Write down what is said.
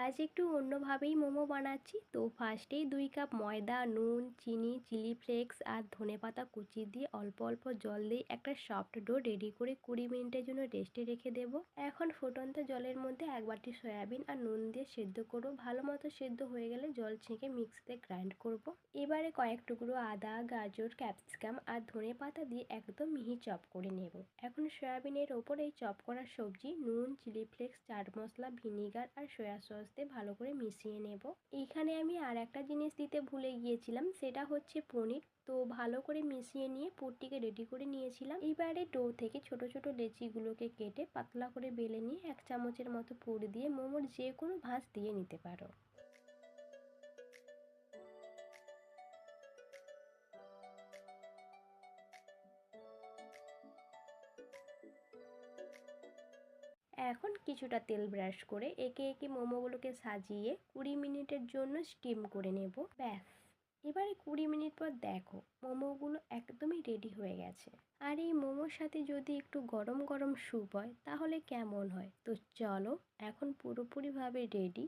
আজ একটু অন্যভাবেই মোমো বানাচ্ছি। তো ফার্স্টেই 2 কাপ ময়দা, নুন, চিনি, চিলি ফ্লেক্স আর ধনেপাতা কুচি দিয়ে অল্প অল্প জল দিয়ে একটা সফট ডো রেডি করে 20 মিনিটের জন্য রেস্টে রেখে দেব। এখন ফুটন্ত জলের মধ্যে 1 বাটি সয়াবিন আর নুন দিয়ে সেদ্ধ করব। ভালো মতো সেদ্ধ হয়ে গেলে জল ছেঁকে মিক্সিতে গ্রাইন্ড করব। এবারে কয়েক টুকরো আদা, গাজর, ক্যাপসিকাম আর ধনেপাতা দিয়ে একদম মিহি চপ করে নেব। এখন সয়াবিনের ওপর এই চপ করা সবজি, নুন, chilli flakes, chaat masala, vinegar আর সয়া সস দিয়ে ভালো করে মিশিয়ে নেব। এইখানে আমি আর একটা জিনিস দিতে ভুলে গিয়েছিলাম, সেটা হচ্ছে পনির। তো ভালো করে মিশিয়ে নিয়ে পুরটিকে রেডি করে নিয়েছিলাম। এবারে ডো থেকে ছোট ছোট লেচিগুলোকে কেটে পাতলা করে বেলে নিয়ে 1 চামচের মতো পুর দিয়ে মোমোর যে কোনো ভাঁজ দিয়ে নিতে পারো। এখন কিছুটা তেল ব্রাশ করে একে একে মোমোগুলোকে সাজিয়ে 20 মিনিটের জন্য স্টিম করে নেব। ব্যাস, এবারে 20 মিনিট পর দেখো মোমোগুলো একদমই রেডি হয়ে গেছে। আর এই মোমোর সাথে যদি একটু গরম গরম স্যুপ হয় তাহলে কেমন হয়। তো চলো, এখন পুরোপুরিভাবে রেডি।